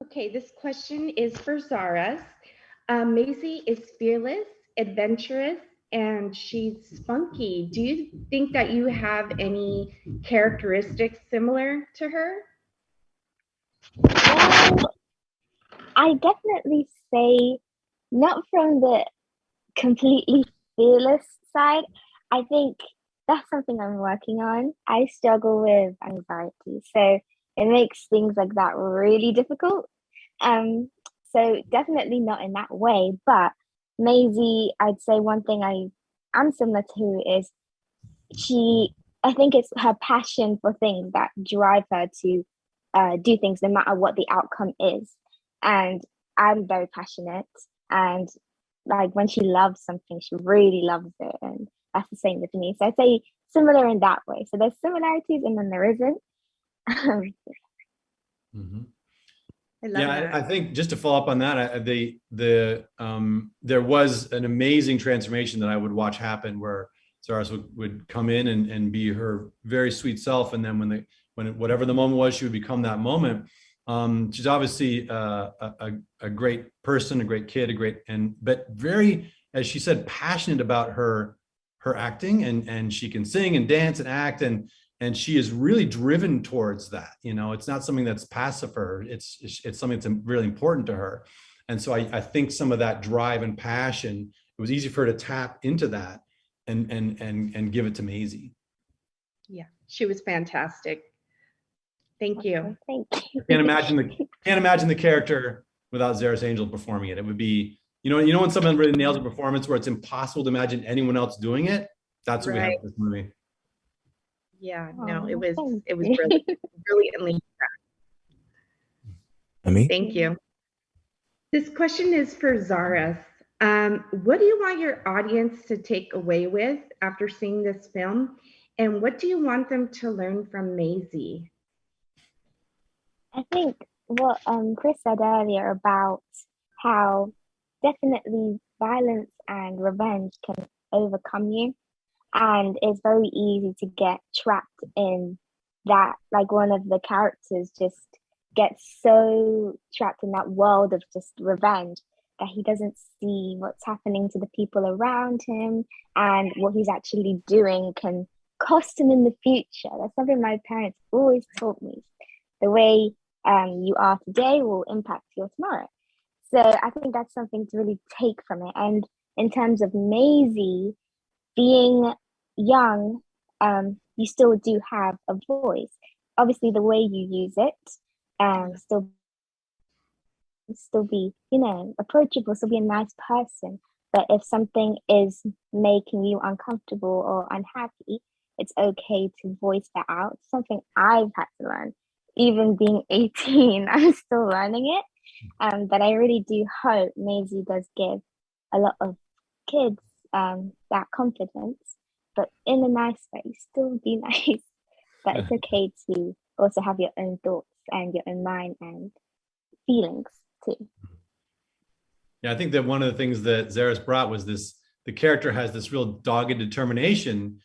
Okay, this question is for Zaras. Maisie is fearless, adventurous, and she's spunky. Do you think that you have any characteristics similar to her? Well, I definitely say not from the completely fearless side. I think that's something I'm working on. I struggle with anxiety, so it makes things like that really difficult. Um, so definitely not in that way. But Maisie, I'd say one thing I am similar to is she. I think it's her passion for things that drive her to do things no matter what the outcome is. And I'm very passionate, and like when she loves something, she really loves it, and that's the same with me. So I'd say similar in that way. So there's similarities, and then there isn't. Mhm. I love Yeah, that. I think just to follow up on that, there was an amazing transformation that I would watch happen where Zaris would come in and be her very sweet self, and then whatever the moment was, she would become that moment. She's obviously a great person, a great kid, but very, as she said, passionate about her acting, and she can sing and dance and act, and she is really driven towards that. It's not something that's passive for her. It's something that's really important to her. And so I think some of that drive and passion, it was easy for her to tap into that and give it to Maisie. Yeah, she was fantastic. Thank you. Thank you. Can't imagine the character without Zaris-Angel performing it. It would be, when someone really nails a performance where it's impossible to imagine anyone else doing it. That's what we have in this movie. Yeah, no, it was Thank brilliantly. Me? Thank you. This question is for Zaras. What do you want your audience to take away with after seeing this film? And what do you want them to learn from Maisie? I think what Chris said earlier about how definitely violence and revenge can overcome you, and it's very easy to get trapped in that. Like one of the characters just gets so trapped in that world of just revenge that he doesn't see what's happening to the people around him, and what he's actually doing can cost him in the future. That's something my parents always taught me. The way you are today will impact your tomorrow. So I think that's something to really take from it. And in terms of Maisie being young, you still do have a voice. Obviously, the way you use it, still be, approachable, still be a nice person. But if something is making you uncomfortable or unhappy, it's okay to voice that out. Something I've had to learn. Even being 18, I'm still learning it. But I really do hope Maisie does give a lot of kids that confidence, but in a nice way. Still be nice, but it's okay to also have your own thoughts and your own mind and feelings too. Yeah, I think that one of the things that Zaris brought was the character has this real dogged determination,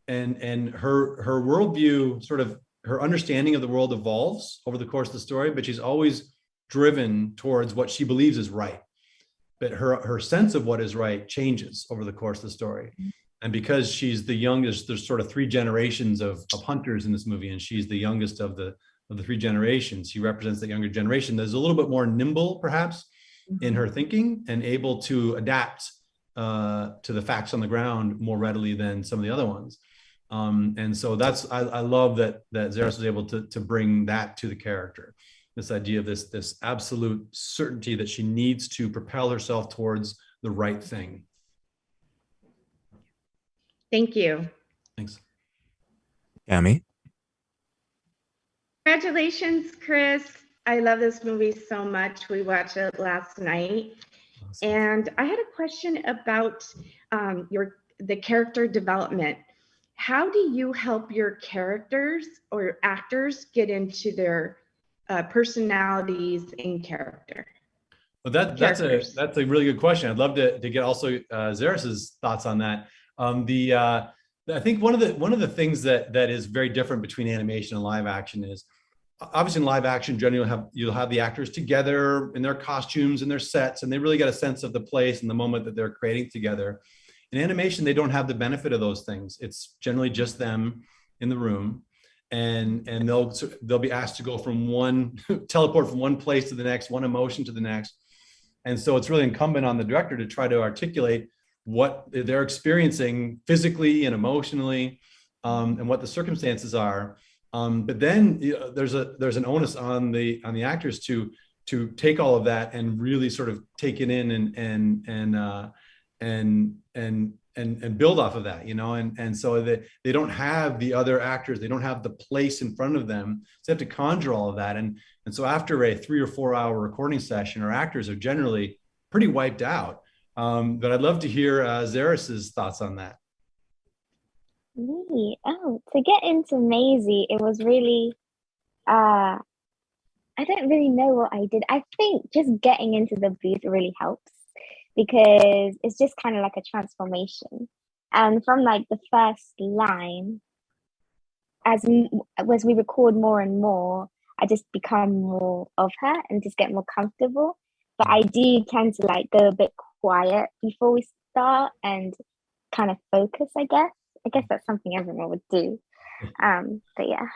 and her worldview, sort of her understanding of the world, evolves over the course of the story, but she's always driven towards what she believes is right. But her sense of what is right changes over the course of the story. And because she's the youngest, there's sort of three generations of hunters in this movie, and she's the youngest of the three generations. She represents the younger generation. There's a little bit more nimble, perhaps, in her thinking, and able to adapt to the facts on the ground more readily than some of the other ones. And so I love that Zaris was able to bring that to the character. This idea of this absolute certainty that she needs to propel herself towards the right thing. Thank you. Thanks. Yami? Congratulations, Chris. I love this movie so much. We watched it last night. Awesome. And I had a question about the character development. How do you help your characters or actors get into their personalities and character? Well, that's a really good question. I'd love to get also Zaris's thoughts on that. I think one of the things that is very different between animation and live action is obviously in live action, generally you'll have the actors together in their costumes and their sets, and they really get a sense of the place and the moment that they're creating together. In animation, they don't have the benefit of those things. It's generally just them in the room, and they'll be asked to go from teleport from one place to the next, one emotion to the next. And so it's really incumbent on the director to try to articulate what they're experiencing physically and emotionally, and what the circumstances are. But then there's an onus on the actors to take all of that and really sort of take it in and build off of that, and so they don't have the other actors, they don't have the place in front of them, so they have to conjure all of that. And so after a 3 or 4 hour recording session, our actors are generally pretty wiped out. But I'd love to hear Zaris's thoughts on that. Me, to get into Maisie, it was really, I don't really know what I did. I think just getting into the booth really helps because it's just kind of like a transformation. And from like the first line, as we record more and more, I just become more of her and just get more comfortable. But I do tend to like go a bit quiet before we start and kind of focus, I guess. I guess that's something everyone would do. But yeah.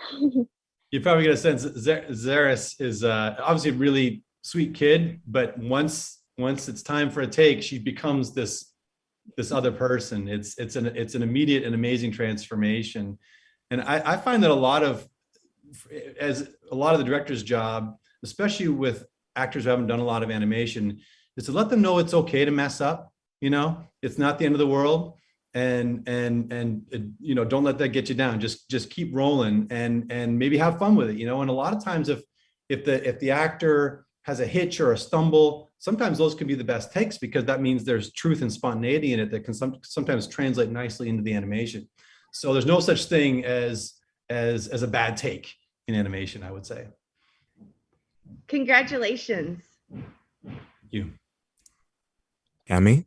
You probably get a sense Zaris is obviously a really sweet kid, but once it's time for a take, she becomes this other person. It's an immediate and amazing transformation. And I find that a lot of the director's job, especially with actors who haven't done a lot of animation, is to let them know it's okay to mess up. It's not the end of the world. And don't let that get you down. Just keep rolling and maybe have fun with it. And a lot of times if the actor has a hitch or a stumble, sometimes those can be the best takes because that means there's truth and spontaneity in it that can sometimes translate nicely into the animation. So there's no such thing as a bad take in animation, I would say. Congratulations. Thank you. Cami?